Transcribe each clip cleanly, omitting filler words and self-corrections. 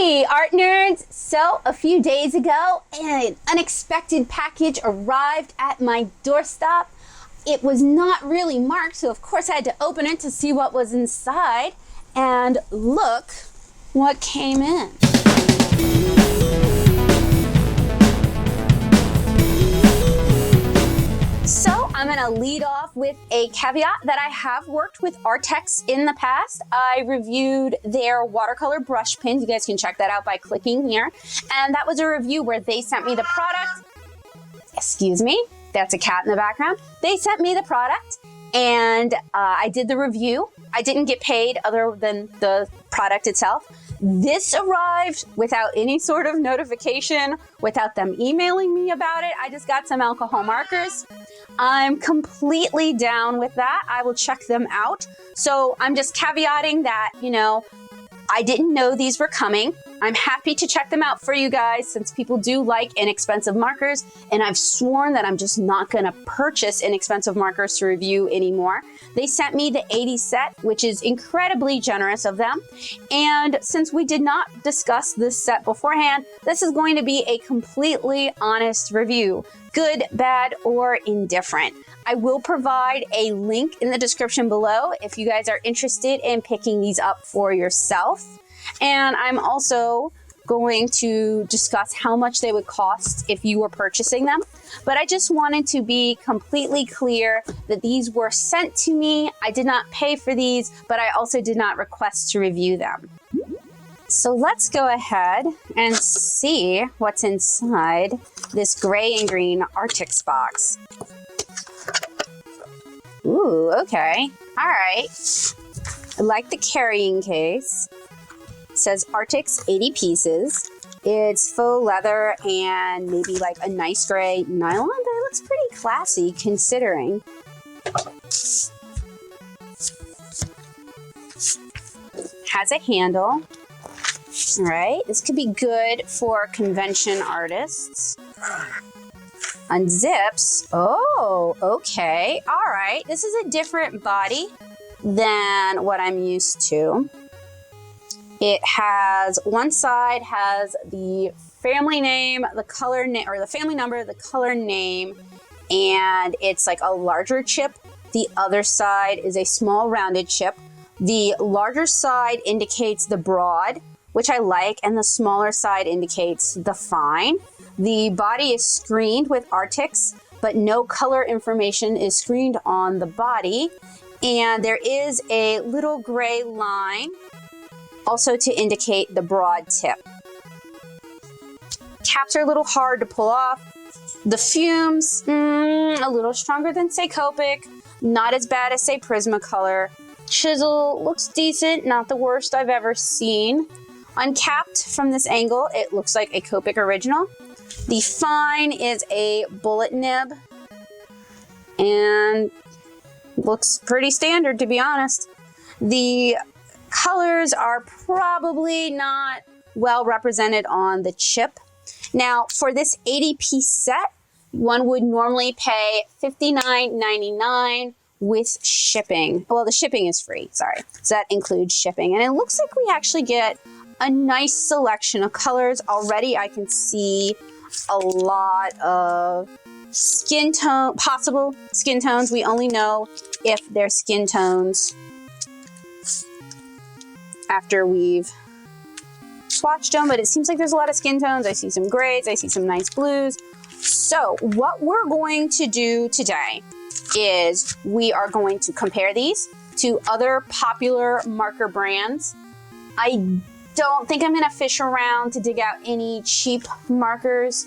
Hey, art nerds! So, a few days ago, an unexpected package arrived at my doorstep. It was not really marked, so of course I had to open it to see what was inside. And look what came in. So I'm going to lead off with a caveat that I have worked with Arrtx in the past. I reviewed their watercolor brush pins. You guys can check that out by clicking here. And that was a review where they sent me the product. Excuse me, that's a cat in the background. They sent me the product and I did the review. I didn't get paid other than the product itself. This arrived without any sort of notification, without them emailing me about it. I just got some alcohol markers. I'm completely down with that. I will check them out. So I'm just caveating that, I didn't know these were coming. I'm happy to check them out for you guys since people do like inexpensive markers, and I've sworn that I'm just not gonna purchase inexpensive markers to review anymore. They sent me the 80 set, which is incredibly generous of them. And since we did not discuss this set beforehand, this is going to be a completely honest review, good, bad, or indifferent. I will provide a link in the description below if you guys are interested in picking these up for yourself. And I'm also going to discuss how much they would cost if you were purchasing them. But I just wanted to be completely clear that these were sent to me. I did not pay for these, but I also did not request to review them. So let's go ahead and see what's inside this gray and green Arrtx box. Ooh, okay. All right. I like the carrying case. It says Arrtx 80 pieces. It's faux leather and maybe like a nice gray nylon, but it looks pretty classy considering. Has a handle. All right, this could be good for convention artists. Unzips. Oh, okay. All right, this is a different body than what I'm used to. It has, one side has the family name, the color name, or the family number, the color name, and it's like a larger chip. The other side is a small rounded chip. The larger side indicates the broad, which I like, and the smaller side indicates the fine. The body is screened with Arrtx, but no color information is screened on the body. And there is a little gray line also to indicate the broad tip. Caps are a little hard to pull off. The fumes, a little stronger than say Copic, not as bad as say Prismacolor. Chisel looks decent, not the worst I've ever seen. Uncapped from this angle, it looks like a Copic original. The fine is a bullet nib and looks pretty standard, to be honest. The colors are probably not well represented on the chip. Now, for this 80-piece set, one would normally pay $59.99 with shipping. Well, the shipping is free, sorry. So that includes shipping. And it looks like we actually get a nice selection of colors. Already I can see a lot of skin tone, possible skin tones. We only know if they're skin tones after we've swatched them, but it seems like there's a lot of skin tones. I see some grays, I see some nice blues. So what we're going to do today is we are going to compare these to other popular marker brands. I don't think I'm gonna fish around to dig out any cheap markers,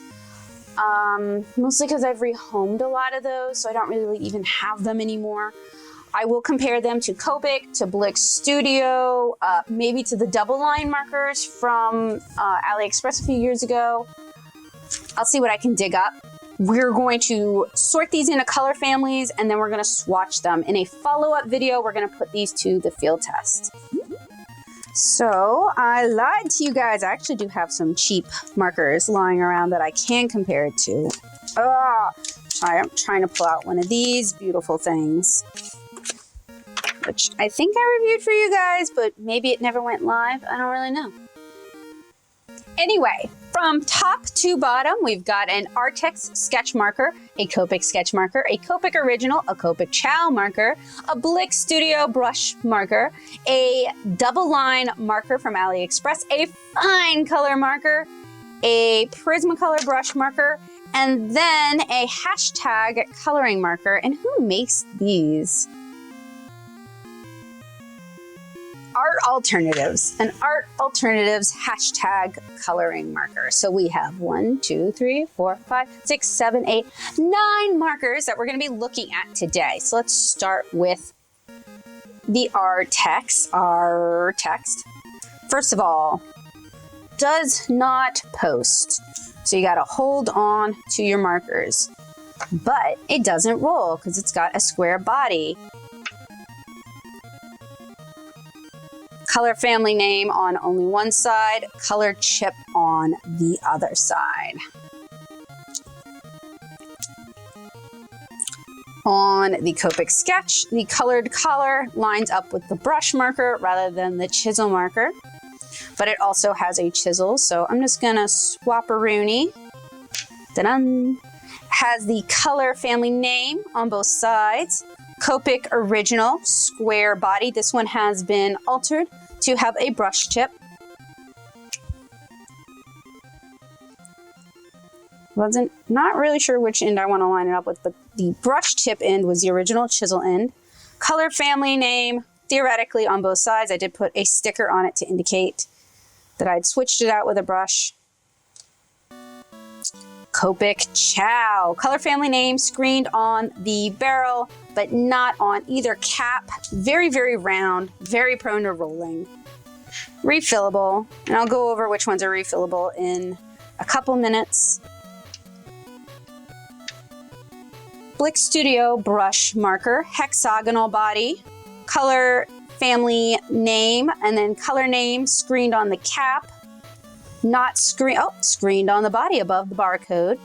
mostly because I've rehomed a lot of those, so I don't really even have them anymore. I will compare them to Copic, to Blick Studio, maybe to the double line markers from AliExpress a few years ago. I'll see what I can dig up. We're going to sort these into color families, and then we're gonna swatch them. In a follow-up video, we're gonna put these to the field test. So I lied to you guys. I actually do have some cheap markers lying around that I can compare it to. I'm trying to pull out one of these beautiful things, which I think I reviewed for you guys, but maybe it never went live. I don't really know. Anyway, from top to bottom, we've got an Arrtx sketch marker, a Copic sketch marker, a Copic original, a Copic chow marker, a Blick Studio brush marker, a double line marker from AliExpress, a fine color marker, a Prismacolor brush marker, and then a hashtag coloring marker. And who makes these? Art Alternatives, an Art Alternatives hashtag coloring marker. So we have 1, 2, 3, 4, 5, 6, 7, 8, 9 markers that we're going to be looking at today. So let's start with the Arrtx. First of all, does not post. So you got to hold on to your markers, but it doesn't roll because it's got a square body. Color family name on only one side, color chip on the other side. On the Copic sketch, the colored color lines up with the brush marker rather than the chisel marker, but it also has a chisel, so I'm just gonna swap-a-rooney. Ta-dun! Has the color family name on both sides. Copic original, square body. This one has been altered to have a brush tip. Not really sure which end I want to line it up with, but the brush tip end was the original chisel end. Color family name, theoretically on both sides. I did put a sticker on it to indicate that I'd switched it out with a brush. Copic chow. Color family name screened on the barrel, but not on either cap. Very, very round, very prone to rolling. Refillable, and I'll go over which ones are refillable in a couple minutes. Blick Studio brush marker, hexagonal body, color family name, and then color name screened on the cap. Not screened on the body above the barcode.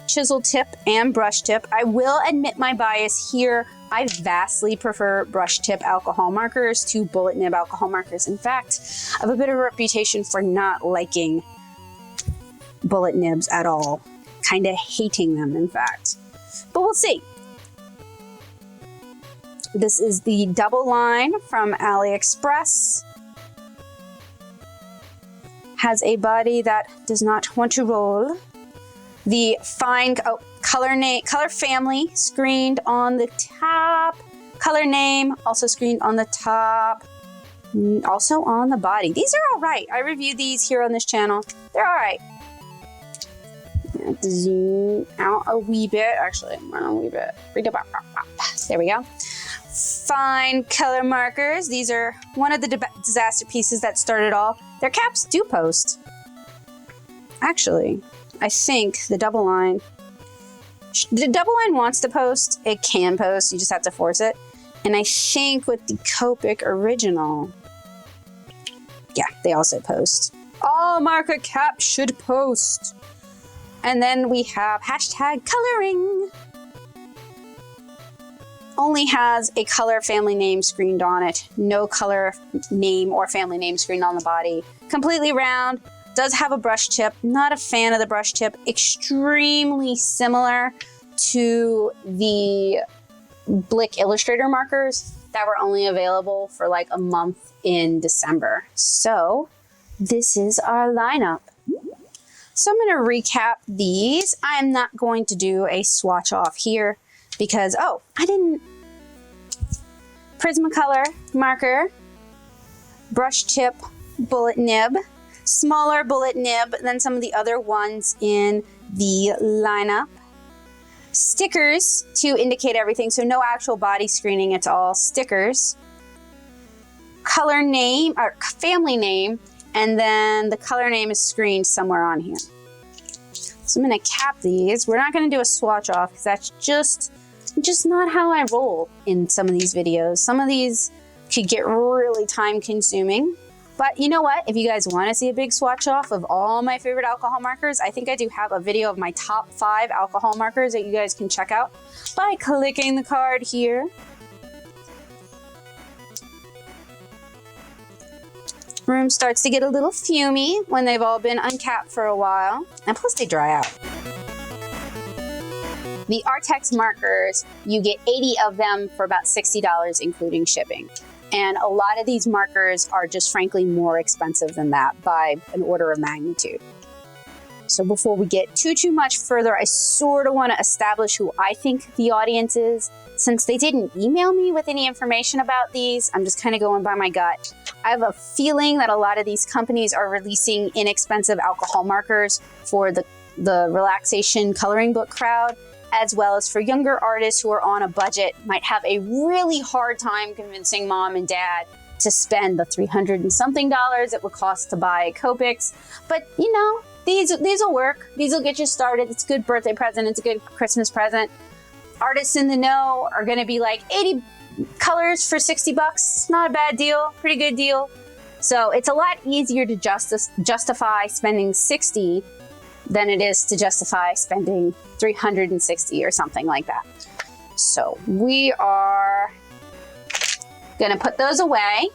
Chisel tip and brush tip. I will admit my bias here. I vastly prefer brush tip alcohol markers to bullet nib alcohol markers. In fact, I have a bit of a reputation for not liking bullet nibs at all. Kind of hating them, in fact. But we'll see. This is the double line from AliExpress. Has a body that does not want to roll. The fine color family screened on the top. Color name also screened on the top. Also on the body. These are all right. I reviewed these here on this channel. They're all right. I have to zoom out a wee bit. Actually, a wee bit. There we go. Fine color markers. These are one of the disaster pieces that started all. Their caps do post. Actually, I think the double line wants to post. It can post. You just have to force it. And I think with the Copic original, yeah, they also post. All marker caps should post. And then we have hashtag coloring. Only has a color family name screened on it. No color name or family name screened on the body. Completely round. Does have a brush tip. Not a fan of the brush tip. Extremely similar to the Blick Illustrator markers that were only available for like a month in December. So this is our lineup. So I'm going to recap these. I'm not going to do a swatch off here because, I didn't. Prismacolor marker, brush tip, bullet nib, smaller bullet nib than some of the other ones in the lineup. Stickers to indicate everything, so no actual body screening, it's all stickers. Color name, or family name, and then the color name is screened somewhere on here. So I'm going to cap these. We're not going to do a swatch off because that's just not how I roll in some of these videos. Some of these could get really time consuming. But you know what? If you guys want to see a big swatch off of all my favorite alcohol markers, I think I do have a video of my top 5 alcohol markers that you guys can check out by clicking the card here. Room starts to get a little fumy when they've all been uncapped for a while, and plus they dry out. The Arrtx markers, you get 80 of them for about $60, including shipping. And a lot of these markers are just frankly more expensive than that by an order of magnitude. So before we get too much further, I sort of want to establish who I think the audience is. Since they didn't email me with any information about these, I'm just kind of going by my gut. I have a feeling that a lot of these companies are releasing inexpensive alcohol markers for the relaxation coloring book crowd, as well as for younger artists who are on a budget, might have a really hard time convincing mom and dad to spend the $300 and something it would cost to buy a Copics. But you know, these will work. These will get you started. It's a good birthday present. It's a good Christmas present. Artists in the know are going to be like 80 colors for $60. Not a bad deal. Pretty good deal. So it's a lot easier to justify spending 60 than it is to justify spending 360 or something like that. So we are going to put those away.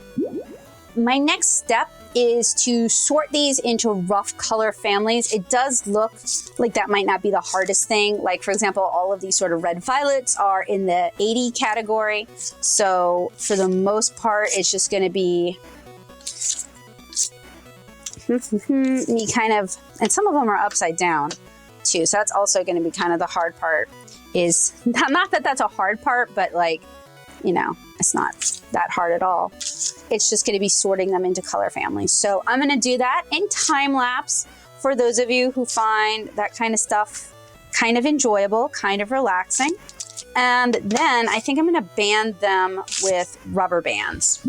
My next step is to sort these into rough color families. It does look like that might not be the hardest thing. Like, for example, all of these sort of red violets are in the 80 category. So for the most part, it's just going to be me kind of, and some of them are upside down too. So that's also going to be kind of the hard part. Is not that that's a hard part, but like, you know, it's not that hard at all. It's just going to be sorting them into color families. So I'm going to do that in time lapse for those of you who find that kind of stuff kind of enjoyable, kind of relaxing. And then I think I'm going to band them with rubber bands.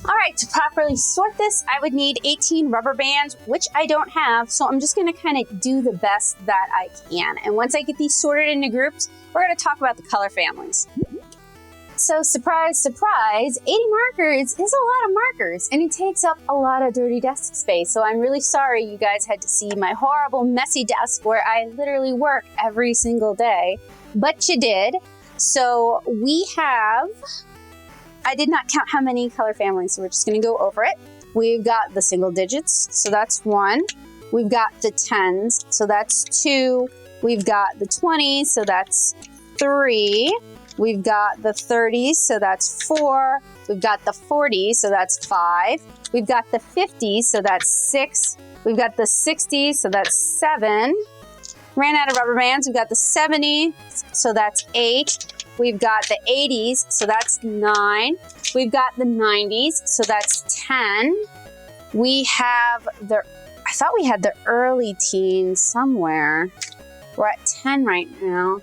All right, to properly sort this, I would need 18 rubber bands, which I don't have. So I'm just gonna kind of do the best that I can. And once I get these sorted into groups, we're gonna talk about the color families. So surprise, surprise, 80 markers is a lot of markers and it takes up a lot of dirty desk space. So I'm really sorry you guys had to see my horrible, messy desk where I literally work every single day, but you did. So we have, I did not count how many color families, so we're just going to go over it. We've got the single digits, so that's 1. We've got the 10s, so that's 2. We've got the 20s, so that's 3. We've got the 30s, so that's 4. We've got the 40s, so that's 5. We've got the 50s, so that's 6. We've got the 60s, so that's 7. Ran out of rubber bands. We've got the 70s, so that's 8. We've got the 80s, so that's 9. We've got the 90s, so that's 10. We have the, I thought we had the early teens somewhere. We're at 10 right now.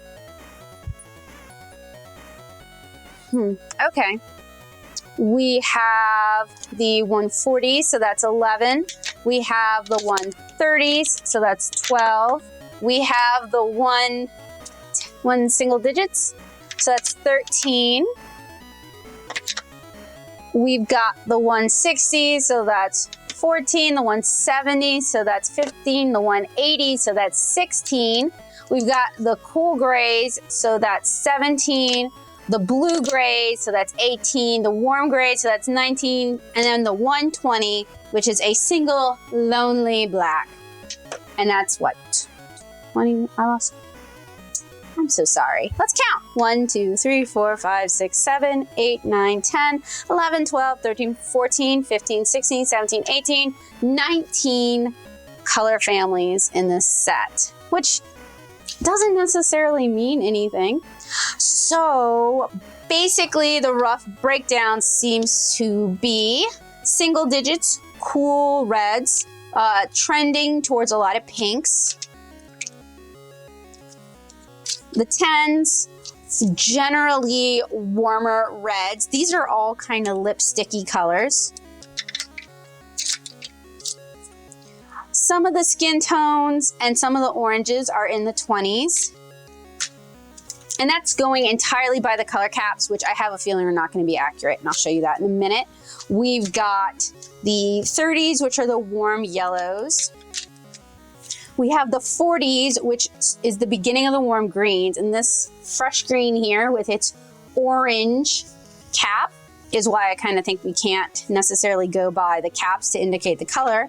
Okay. We have the 140s, so that's 11. We have the 130s, so that's 12. We have the one single digits, so that's 13. We've got the 160, so that's 14. The 170, so that's 15. The 180, so that's 16. We've got the cool grays, so that's 17. The blue grays, so that's 18. The warm grays, so that's 19. And then the 120, which is a single lonely black. And that's what? 20, I lost. I'm so sorry. Let's count. 1, 2, 3, 4, 5, 6, 7, 8, 9, 10, 11, 12, 13, 14, 15, 16, 17, 18, 19 color families in this set, which doesn't necessarily mean anything. So basically the rough breakdown seems to be single digits, cool reds, trending towards a lot of pinks. The 10s, It's generally warmer reds. These are all kind of lipsticky colors. Some of the skin tones and some of the oranges are in the 20s. And that's going entirely by the color caps, which I have a feeling are not going to be accurate, and I'll show you that in a minute. We've got the 30s, which are the warm yellows. We have the 40s, which is the beginning of the warm greens, and this fresh green here with its orange cap is why I kind of think we can't necessarily go by the caps to indicate the color.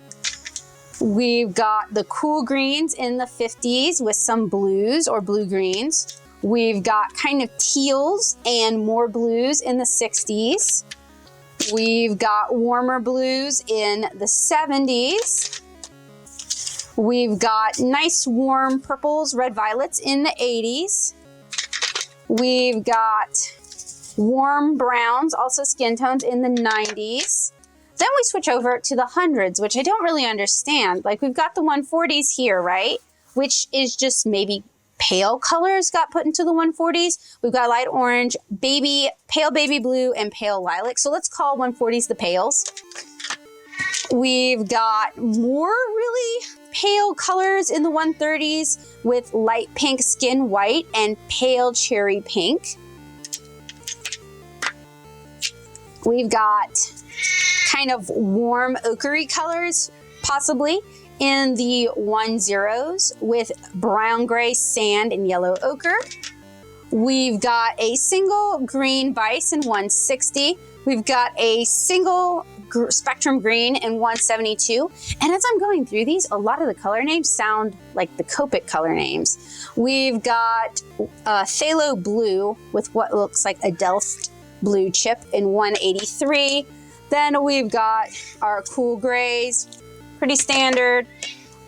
We've got the cool greens in the 50s with some blues or blue greens. We've got kind of teals and more blues in the 60s. We've got warmer blues in the 70s. We've got nice warm purples, red violets in the 80s. We've got warm browns, also skin tones in the 90s. Then we switch over to the hundreds, which I don't really understand. Like we've got the 140s here, right? Which is just maybe pale colors got put into the 140s. We've got light orange, pale baby blue, and pale lilac. So let's call 140s the pales. We've got more really pale colors in the 130s with light pink skin white and pale cherry pink. We've got kind of warm ochre colors, possibly, in the 10s with brown, gray, sand, and yellow ochre. We've got a single green bice in 160. We've got a single spectrum green in 172. And as I'm going through these, a lot of the color names sound like the Copic color names. We've got phthalo blue with what looks like a Delft blue chip in 183. Then we've got our cool grays, pretty standard.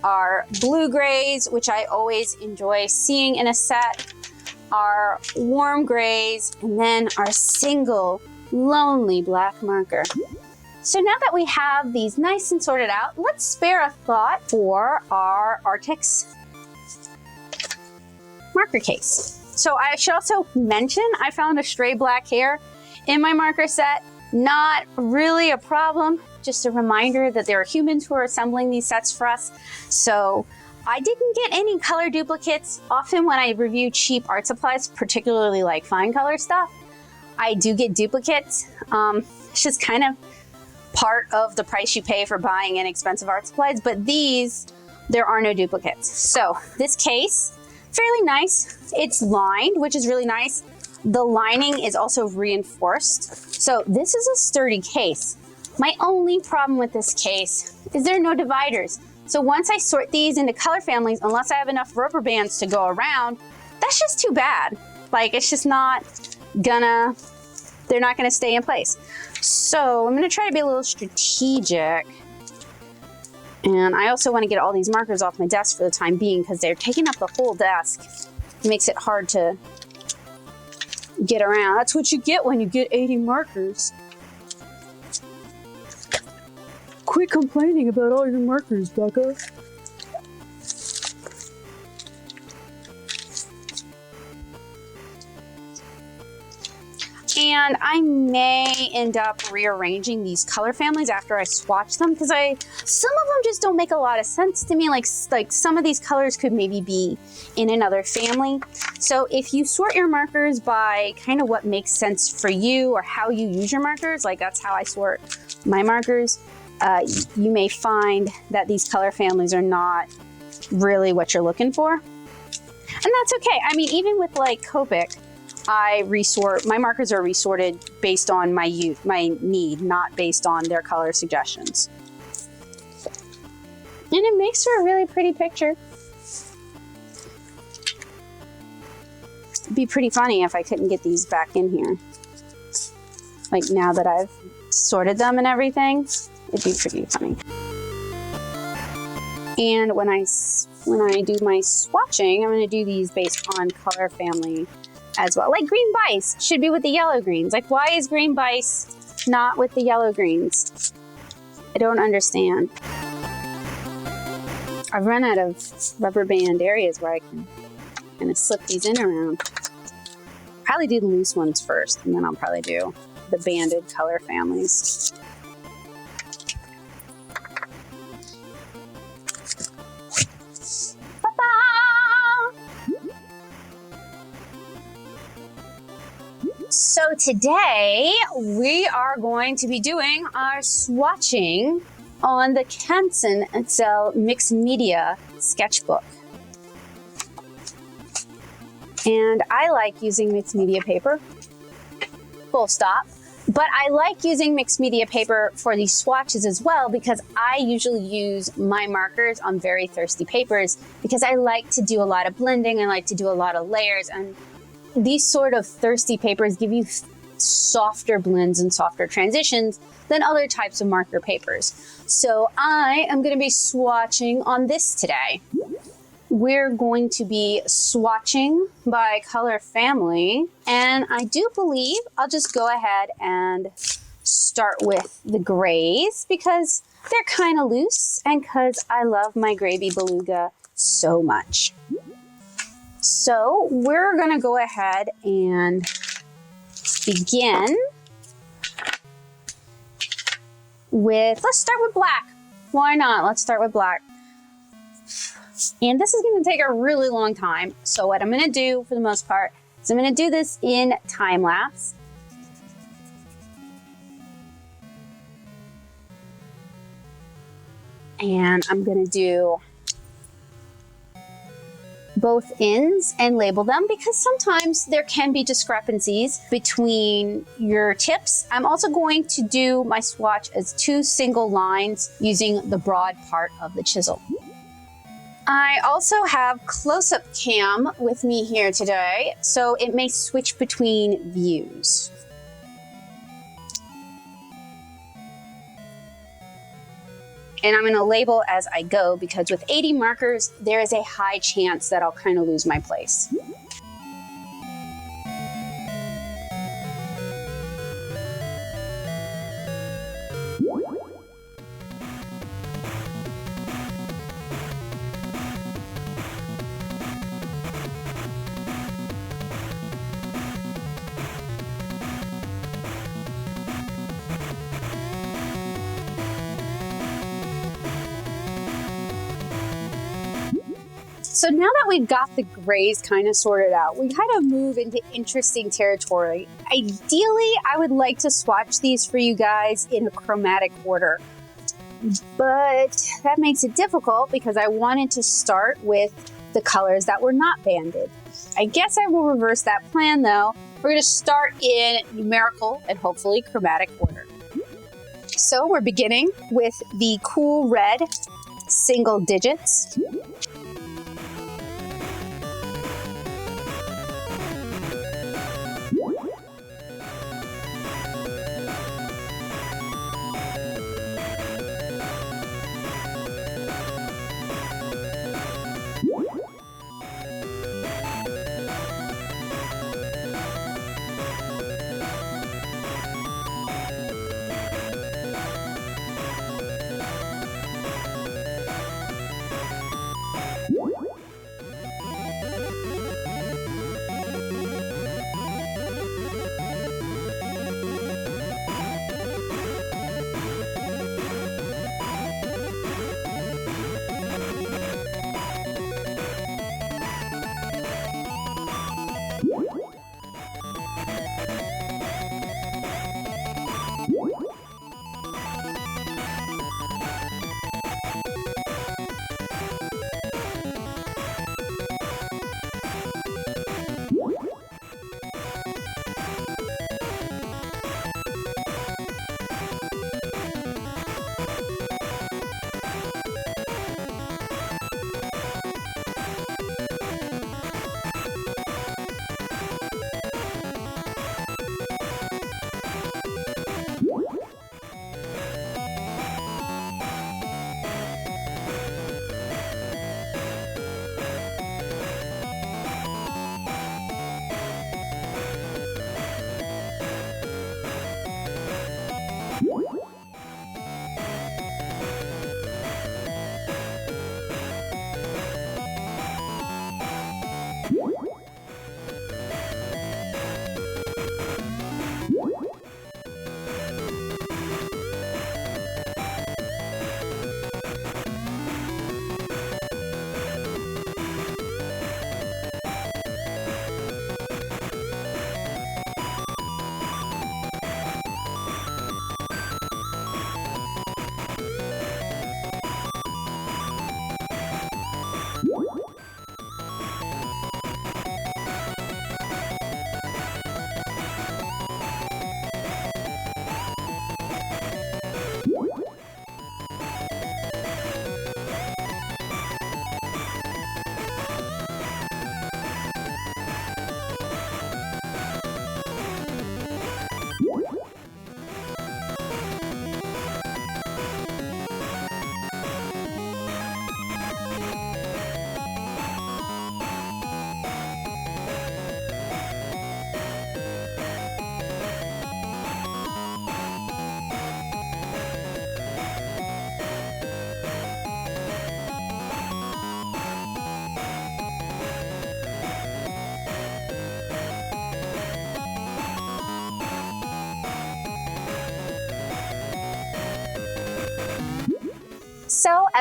Our blue grays, which I always enjoy seeing in a set. Our warm grays, and then our single lonely black marker. So now that we have these nice and sorted out, let's spare a thought for our Arrtx marker case. So I should also mention I found a stray black hair in my marker set. Not really a problem, just a reminder that there are humans who are assembling these sets for us. So I didn't get any color duplicates. Often when I review cheap art supplies, particularly like fine color stuff, I do get duplicates. It's just kind of part of the price you pay for buying inexpensive art supplies, but these, there are no duplicates. So this case, fairly nice. It's lined, which is really nice. The lining is also reinforced. So this is a sturdy case. My only problem with this case is there are no dividers. So once I sort these into color families, unless I have enough rubber bands to go around, that's just too bad. Like it's just not gonna, they're not gonna stay in place. So I'm gonna try to be a little strategic. And I also wanna get all these markers off my desk for the time being because they're taking up the whole desk. It makes it hard to get around. That's what you get when you get 80 markers. Quit complaining about all your markers, Becca. And I may end up rearranging these color families after I swatch them because some of them just don't make a lot of sense to me. Like some of these colors could maybe be in another family. So if you sort your markers by kind of what makes sense for you or how you use your markers, like that's how I sort my markers, you may find that these color families are not really what you're looking for. And that's okay. I mean, even with like Copic, my markers are resorted based on my need, not based on their color suggestions. And it makes for a really pretty picture. It'd be pretty funny if I couldn't get these back in here. Like now that I've sorted them and everything, it'd be pretty funny. And when I do my swatching, I'm gonna do these based on color family as well. Like green bice should be with the yellow greens. Like why is green bice not with the yellow greens? I don't understand. I've run out of rubber band areas where I can kind of slip these in around. probably do the loose ones first, and then I'll probably do the banded color families. So today we are going to be doing our swatching on the Canson Excel Mixed Media Sketchbook. And I like using mixed media paper, full stop. But I like using mixed media paper for these swatches as well because I usually use my markers on very thirsty papers because I like to do a lot of blending, I like to do a lot of layers, and these sort of thirsty papers give you softer blends and softer transitions than other types of marker papers. So I am going to be swatching on this today. We're going to be swatching by color family, and I do believe I'll just go ahead and start with the grays because they're kind of loose and because I love my gravy beluga so much. So we're going to go ahead and begin with, let's start with black. Why not? Let's start with black. And this is going to take a really long time. So what I'm going to do for the most part is I'm going to do this in time lapse. And I'm going to do both ends and label them because sometimes there can be discrepancies between your tips. I'm also going to do my swatch as 2 single lines using the broad part of the chisel. I also have close-up cam with me here today, so it may switch between views. And I'm going to label as I go because with 80 markers, there is a high chance that I'll kind of lose my place. So now that we've got the grays kind of sorted out, we kind of move into interesting territory. Ideally, I would like to swatch these for you guys in a chromatic order, but that makes it difficult because I wanted to start with the colors that were not banded. I guess I will reverse that plan though. We're going to start in numerical and hopefully chromatic order. So we're beginning with the cool red single digits.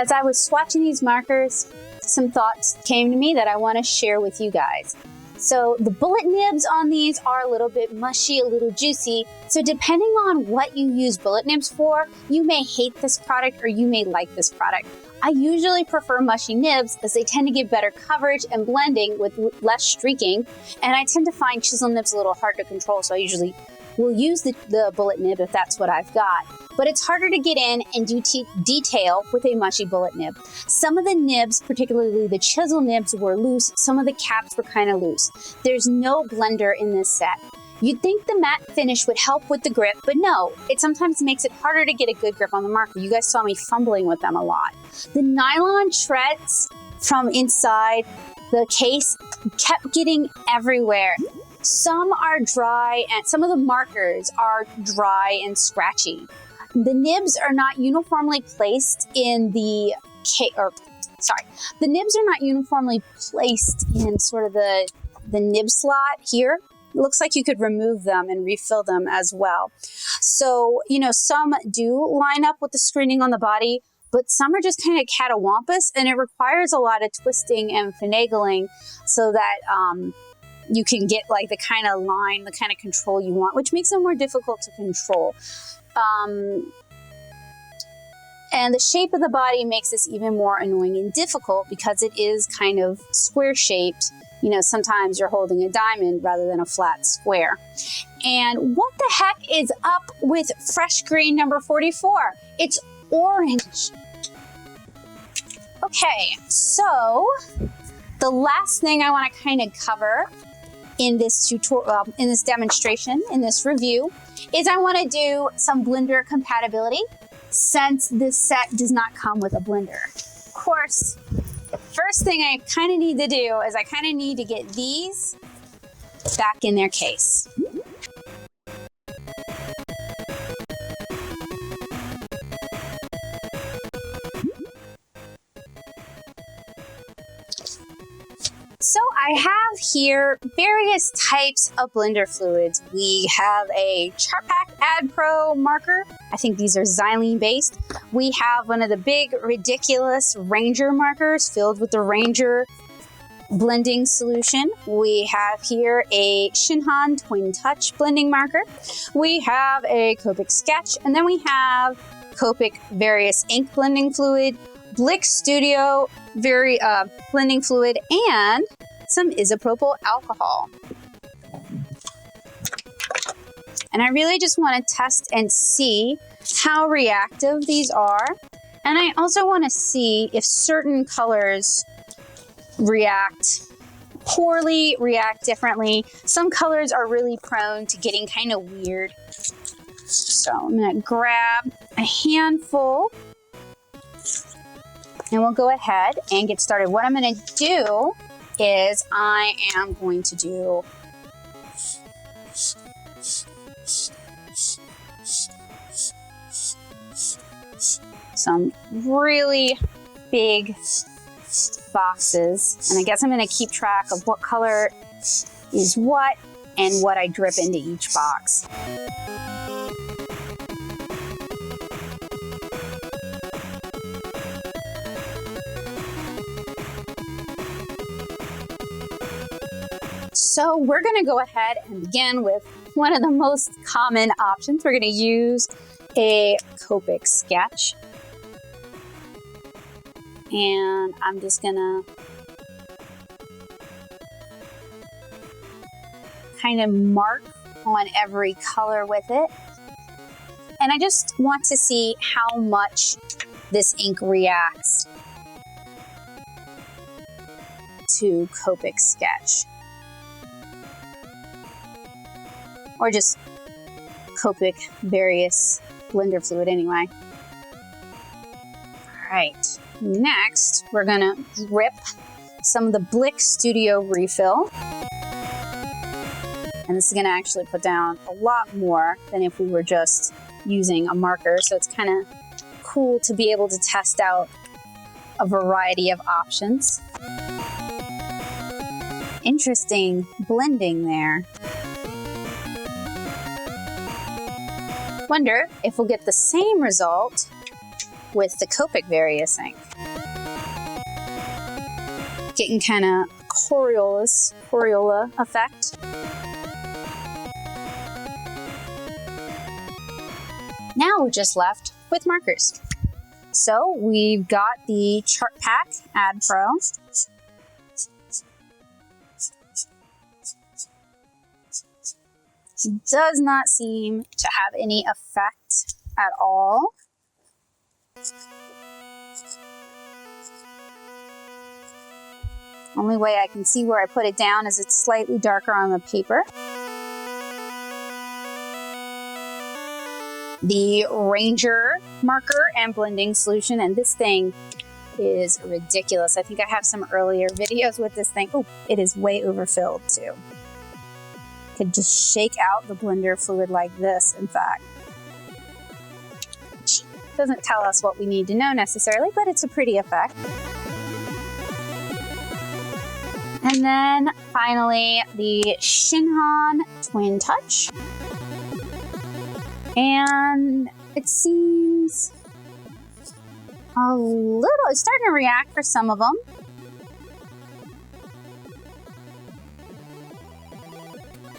as I was swatching these markers, some thoughts came to me that I want to share with you guys. So the bullet nibs on these are a little bit mushy, a little juicy. So depending on what you use bullet nibs for, you may hate this product or you may like this product. I usually prefer mushy nibs as they tend to give better coverage and blending with less streaking. And I tend to find chisel nibs a little hard to control, so I usually will use the bullet nib if that's what I've got. But it's harder to get in and do detail with a mushy bullet nib. Some of the nibs, particularly the chisel nibs, were loose. Some of the caps were kind of loose. There's no blender in this set. You'd think the matte finish would help with the grip, but no, it sometimes makes it harder to get a good grip on the marker. You guys saw me fumbling with them a lot. The nylon shreds from inside the case kept getting everywhere. Some are dry and some of the markers are dry and scratchy. The nibs are not uniformly placed in the the nibs are not uniformly placed in sort of the nib slot here. It looks like you could remove them and refill them as well. So, you know, some do line up with the screening on the body, but some are just kind of catawampus, and it requires a lot of twisting and finagling so that you can get like the kind of line, the kind of control you want, which makes them more difficult to control. And the shape of the body makes this even more annoying and difficult because it is kind of square shaped. You know, sometimes you're holding a diamond rather than a flat square. And what the heck is up with fresh green number 44? It's orange. Okay, so the last thing I want to kind of cover in this tutorial, in this demonstration, in this review, is I want to do some blender compatibility since this set does not come with a blender. Of course, first thing I kind of need to do is I kind of need to get these back in their case. So I have here various types of blender fluids. We have a Chartpak Ad Pro marker. I think these are xylene based. We have one of the big, ridiculous Ranger markers filled with the Ranger blending solution. We have here a Shinhan Twin Touch blending marker. We have a Copic Sketch, and then we have Copic Various Ink blending fluid, Blick Studio blending fluid, and some isopropyl alcohol. And I really just want to test and see how reactive these are. And I also want to see if certain colors react poorly, react differently. Some colors are really prone to getting kind of weird. So I'm going to grab a handful and we'll go ahead and get started. What I'm going to do is I am going to do some really big boxes. And I guess I'm going to keep track of what color is what and what I drip into each box. So we're going to go ahead and begin with one of the most common options. We're going to use a Copic Sketch. And I'm just going to kind of mark on every color with it. And I just want to see how much this ink reacts to Copic Sketch. Or just Copic Various blender fluid anyway. All right, next we're gonna drip some of the Blick Studio refill. And this is gonna actually put down a lot more than if we were just using a marker. So it's kind of cool to be able to test out a variety of options. Interesting blending there. Wonder if we'll get the same result with the Copic Various ink. Getting kind of Coriola effect. Now we're just left with markers. So we've got the Chart Pack Ad Pro. Does not seem to have any effect at all. Only way I can see where I put it down is it's slightly darker on the paper. The Ranger marker and blending solution, and this thing is ridiculous. I think I have some earlier videos with this thing. Oh, it is way overfilled too. Could just shake out the blender fluid like this, in fact. Which doesn't tell us what we need to know necessarily, but it's a pretty effect. And then finally, the Shinhan Twin Touch. And it seems a little, it's starting to react for some of them.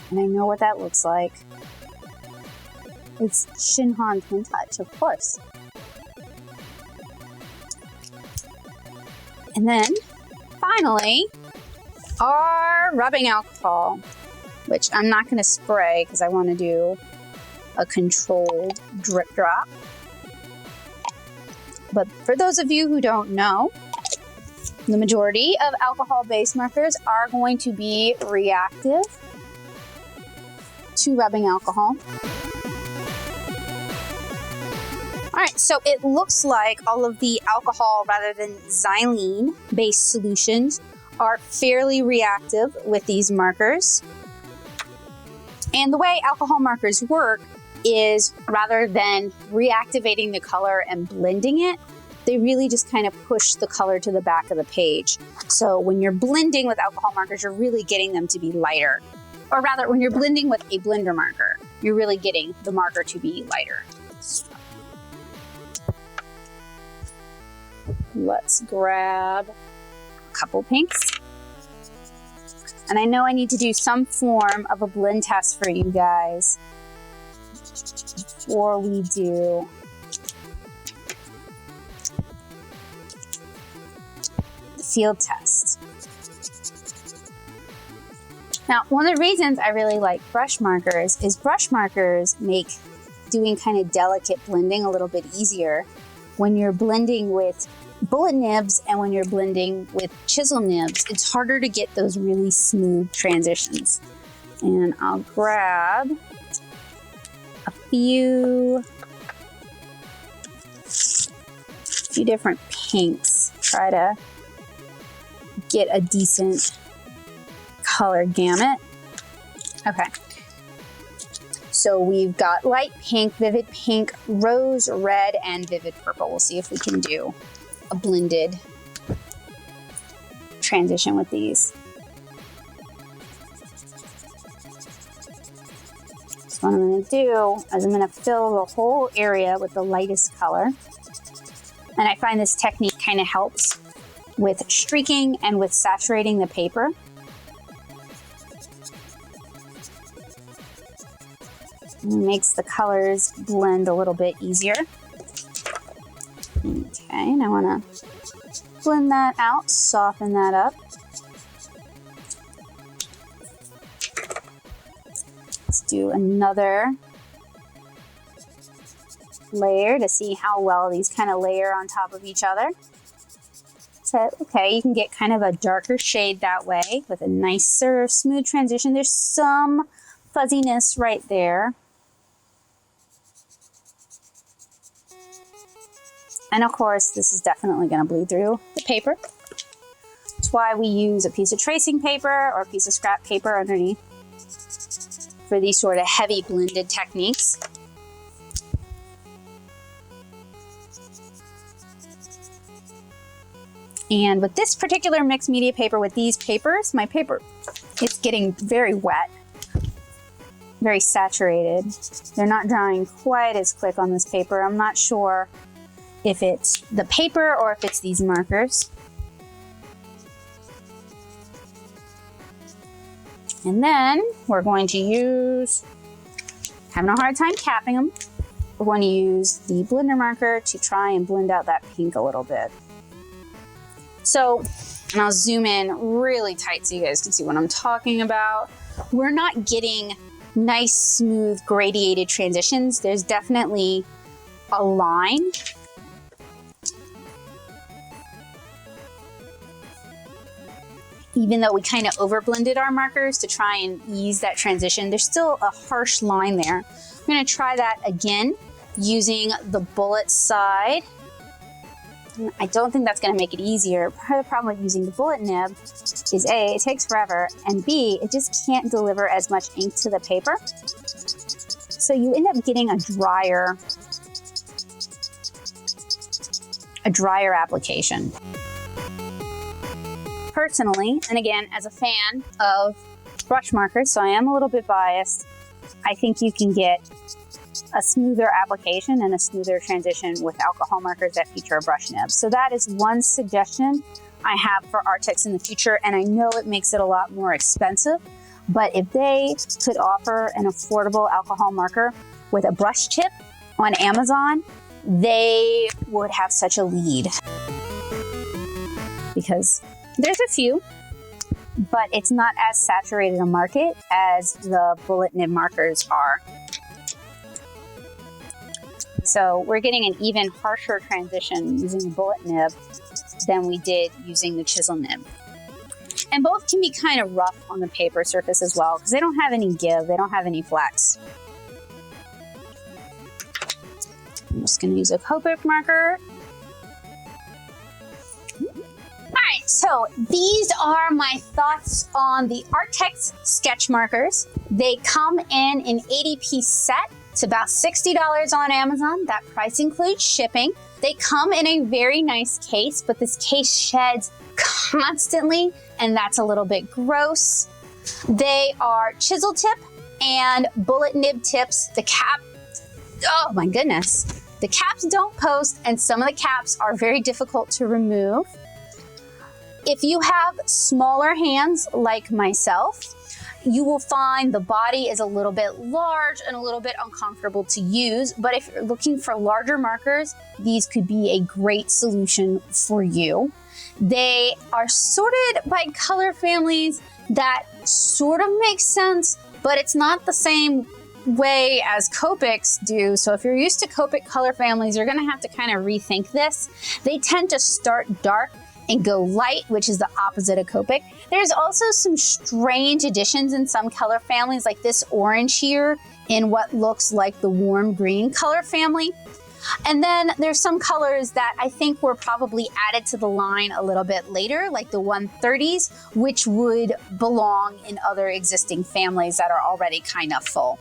And I know what that looks like. It's Shinhan Twin Touch, of course. And then, finally, our rubbing alcohol, which I'm not going to spray because I want to do a controlled drip drop. But for those of you who don't know, the majority of alcohol-based markers are going to be reactive to rubbing alcohol. All right, so it looks like all of the alcohol rather than xylene based solutions are fairly reactive with these markers. And the way alcohol markers work is rather than reactivating the color and blending it, they really just kind of push the color to the back of the page. So when you're blending with alcohol markers, you're really getting them to be lighter. Or rather, when you're blending with a blender marker, you're really getting the marker to be lighter. Let's grab a couple pinks. And I know I need to do some form of a blend test for you guys before we do the field test. Now, one of the reasons I really like brush markers is brush markers make doing kind of delicate blending a little bit easier when you're blending with bullet nibs and when you're blending with chisel nibs. It's harder to get those really smooth transitions. And I'll grab a few different pinks. Try to get a decent color gamut. Okay. So we've got light pink, vivid pink, rose red, and vivid purple. We'll see if we can do a blended transition with these. So what I'm going to do is I'm going to fill the whole area with the lightest color. And I find this technique kind of helps with streaking and with saturating the paper. It makes the colors blend a little bit easier. Okay, and I want to blend that out, soften that up. Let's do another layer to see how well these kind of layer on top of each other. So, okay, you can get kind of a darker shade that way with a nicer, smooth transition. There's some fuzziness right there. And of course, this is definitely going to bleed through the paper. That's why we use a piece of tracing paper or a piece of scrap paper underneath for these sort of heavy blended techniques. And with this particular mixed media paper, with these papers, my paper, it's getting very wet, very saturated. They're not drying quite as quick on this paper. I'm not sure if it's the paper or if it's these markers. And then we're going to use, having a hard time capping them, we're going to use the blender marker to try and blend out that pink a little bit. So, and I'll zoom in really tight so you guys can see what I'm talking about. We're not getting nice, smooth, gradiated transitions. There's definitely a line. Even though we kind of over blended our markers to try and ease that transition, there's still a harsh line there. I'm gonna try that again using the bullet side. I don't think that's gonna make it easier. Part of the problem with using the bullet nib is A, it takes forever, and B, it just can't deliver as much ink to the paper. So you end up getting a drier application. Personally, and again, as a fan of brush markers, so I am a little bit biased, I think you can get a smoother application and a smoother transition with alcohol markers that feature a brush nib. So that is one suggestion I have for Arrtx in the future, and I know it makes it a lot more expensive, but if they could offer an affordable alcohol marker with a brush tip on Amazon, they would have such a lead. Because there's a few, but it's not as saturated a market as the bullet nib markers are. So we're getting an even harsher transition using the bullet nib than we did using the chisel nib. And both can be kind of rough on the paper surface as well, because they don't have any give, they don't have any flex. I'm just going to use a Copic marker. Alright, so these are my thoughts on the Arrtx sketch markers. They come in an 80-piece set. It's about $60 on Amazon. That price includes shipping. They come in a very nice case, but this case sheds constantly, and that's a little bit gross. They are chisel tip and bullet nib tips. The cap, oh my goodness. The caps don't post, and some of the caps are very difficult to remove. If you have smaller hands like myself, you will find the body is a little bit large and a little bit uncomfortable to use. But if you're looking for larger markers, these could be a great solution for you. They are sorted by color families. That sort of makes sense, but it's not the same way as Copics do. So if you're used to Copic color families, you're gonna have to kind of rethink this. They tend to start dark and go light, which is the opposite of Copic. There's also some strange additions in some color families, like this orange here in what looks like the warm green color family. And then there's some colors that I think were probably added to the line a little bit later, like the 130s, which would belong in other existing families that are already kind of full.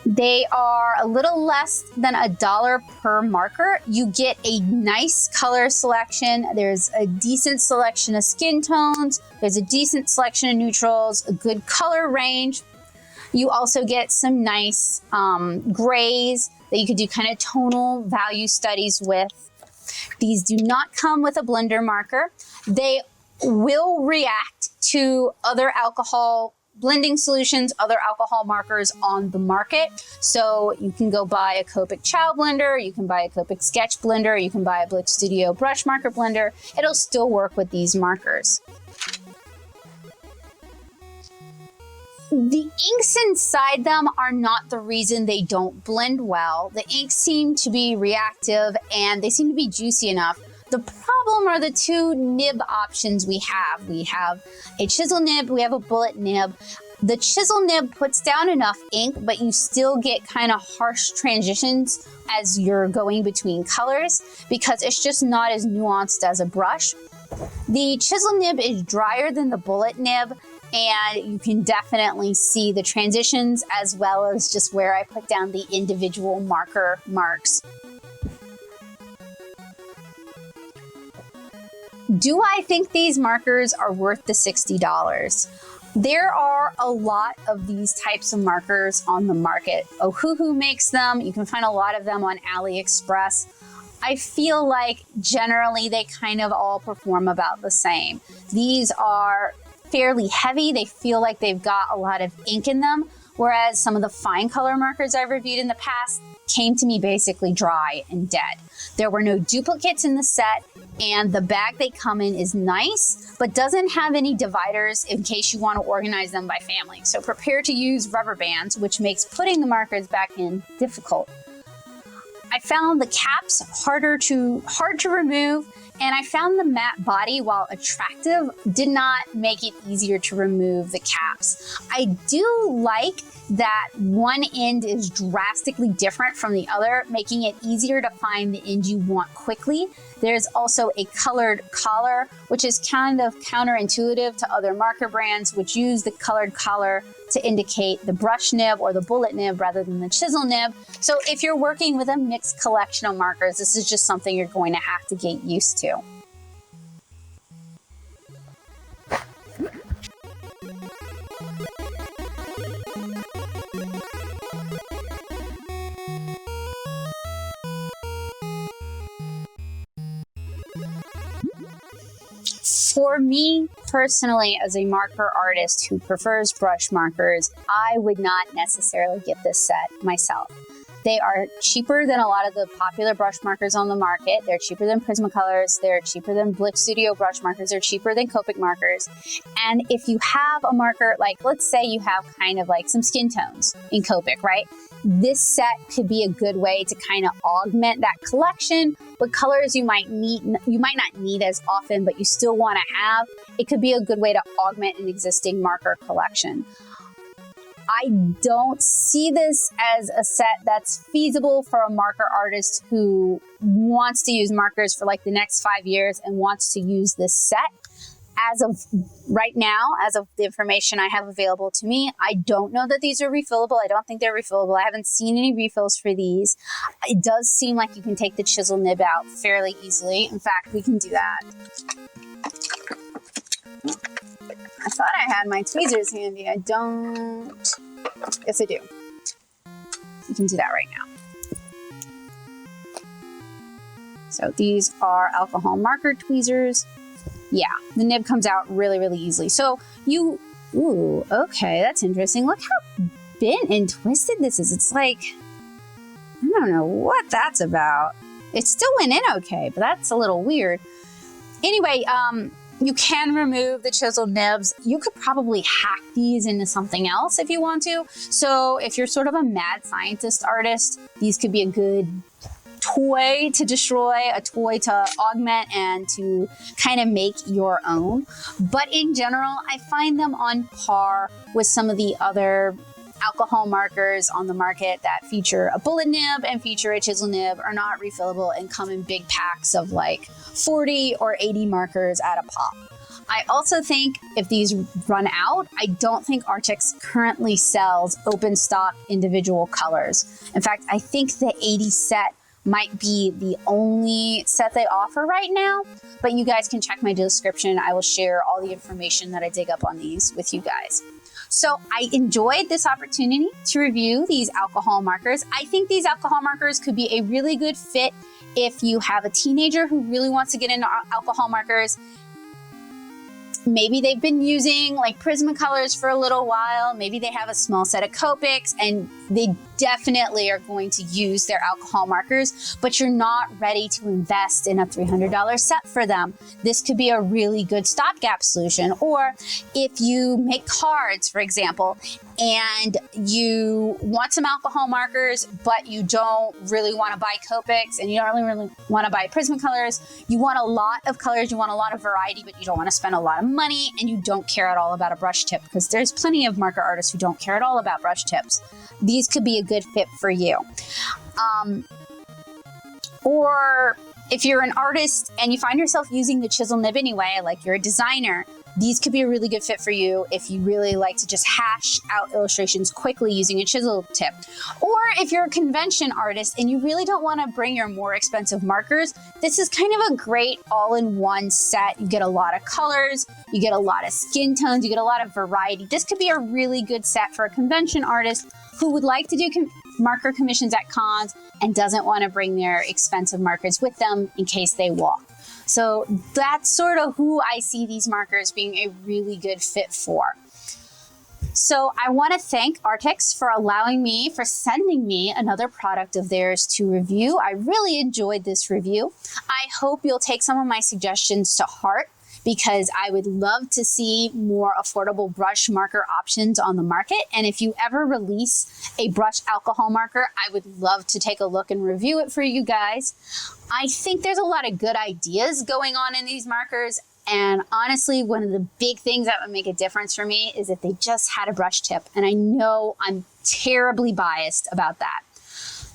They are a little less than $1 per marker. You get a nice color selection. There's a decent selection of skin tones. There's a decent selection of neutrals, a good color range. You also get some nice grays that you could do kind of tonal value studies with. These do not come with a blender marker. They will react to other alcohol blending solutions, other alcohol markers on the market. So you can go buy a Copic Chow blender, you can buy a Copic Sketch blender, you can buy a Blitz Studio brush marker blender. It'll still work with these markers. The inks inside them are not the reason they don't blend well. The inks seem to be reactive and they seem to be juicy enough. The problem are the two nib options we have. We have a chisel nib, we have a bullet nib. The chisel nib puts down enough ink, but you still get kind of harsh transitions as you're going between colors because it's just not as nuanced as a brush. The chisel nib is drier than the bullet nib, and you can definitely see the transitions as well as just where I put down the individual marker marks. Do I think these markers are worth the $60? There are a lot of these types of markers on the market. Ohuhu makes them. You can find a lot of them on AliExpress. I feel like generally they kind of all perform about the same. These are fairly heavy. They feel like they've got a lot of ink in them, whereas some of the fine color markers I've reviewed in the past came to me basically dry and dead. There were no duplicates in the set, and the bag they come in is nice, but doesn't have any dividers in case you want to organize them by family. So prepare to use rubber bands, which makes putting the markers back in difficult. I found the caps hard to remove, and I found the matte body, while attractive, did not make it easier to remove the caps. I do like that one end is drastically different from the other, making it easier to find the end you want quickly. There's also a colored collar, which is kind of counterintuitive to other marker brands, which use the colored collar to indicate the brush nib or the bullet nib rather than the chisel nib. So if you're working with a mixed collection of markers, this is just something you're going to have to get used to. For me personally, as a marker artist who prefers brush markers, I would not necessarily get this set myself. They are cheaper than a lot of the popular brush markers on the market. They're cheaper than Prismacolors. They're cheaper than Blitz Studio brush markers. They're cheaper than Copic markers. And if you have a marker, like let's say you have kind of like some skin tones in Copic, right? This set could be a good way to kind of augment that collection with colors you might not need as often, but you still want to have. It could be a good way to augment an existing marker collection. I don't see this as a set that's feasible for a marker artist who wants to use markers for like the next 5 years and wants to use this set. As of right now, as of the information I have available to me, I don't know that these are refillable. I don't think they're refillable. I haven't seen any refills for these. It does seem like you can take the chisel nib out fairly easily. In fact, we can do that. I thought I had my tweezers handy. I don't. Yes, I do. You can do that right now. So these are alcohol marker tweezers. Yeah, the nib comes out really, really easily. So ooh, okay, that's interesting. Look how bent and twisted this is. It's like, I don't know what that's about. It still went in okay, but that's a little weird. Anyway, you can remove the chiseled nibs. You could probably hack these into something else if you want to. So if you're sort of a mad scientist artist, these could be a good toy to destroy, a toy to augment, and to kind of make your own. But in general, I find them on par with some of the other alcohol markers on the market that feature a bullet nib and feature a chisel nib, are not refillable, and come in big packs of like 40 or 80 markers at a pop. I also think if these run out, I don't think Arrtx currently sells open stock individual colors. In fact, I think the 80 set might be the only set they offer right now, but you guys can check my description. I will share all the information that I dig up on these with you guys. So I enjoyed this opportunity to review these alcohol markers. I think these alcohol markers could be a really good fit if you have a teenager who really wants to get into alcohol markers. Maybe they've been using like Prismacolors for a little while. Maybe they have a small set of Copics and they definitely are going to use their alcohol markers, but you're not ready to invest in a $300 set for them. This could be a really good stopgap solution. Or if you make cards, for example, and you want some alcohol markers, but you don't really want to buy Copics and you don't really want to buy Prismacolors, you want a lot of colors, you want a lot of variety, but you don't want to spend a lot of money, and you don't care at all about a brush tip, because there's plenty of marker artists who don't care at all about brush tips. These could be a good fit for you. Or if you're an artist and you find yourself using the chisel nib anyway, like you're a designer, these could be a really good fit for you if you really like to just hash out illustrations quickly using a chisel tip. Or if you're a convention artist and you really don't want to bring your more expensive markers, this is kind of a great all-in-one set. You get a lot of colors, you get a lot of skin tones, you get a lot of variety. This could be a really good set for a convention artist who would like to do marker commissions at cons and doesn't want to bring their expensive markers with them in case they walk. So that's sort of who I see these markers being a really good fit for. So I want to thank Arrtx for sending me another product of theirs to review. I really enjoyed this review. I hope you'll take some of my suggestions to heart, because I would love to see more affordable brush marker options on the market. And if you ever release a brush alcohol marker, I would love to take a look and review it for you guys. I think there's a lot of good ideas going on in these markers. And honestly, one of the big things that would make a difference for me is if they just had a brush tip. And I know I'm terribly biased about that.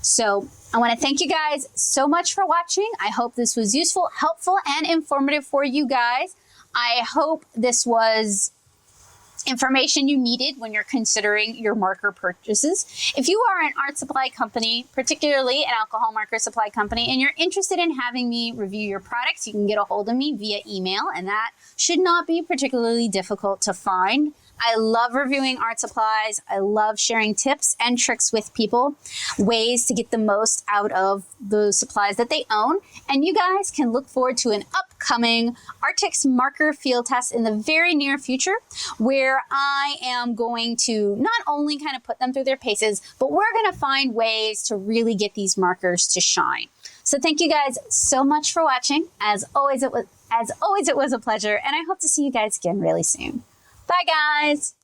So I want to thank you guys so much for watching. I hope this was useful, helpful, and informative for you guys. I hope this was information you needed when you're considering your marker purchases. If you are an art supply company, particularly an alcohol marker supply company, and you're interested in having me review your products, you can get a hold of me via email, and that should not be particularly difficult to find. I love reviewing art supplies. I love sharing tips and tricks with people, ways to get the most out of the supplies that they own. And you guys can look forward to an upcoming Arrtx marker field test in the very near future, where I am going to not only kind of put them through their paces, but we're going to find ways to really get these markers to shine. So thank you guys so much for watching. As always, it was a pleasure, and I hope to see you guys again really soon. Bye, guys.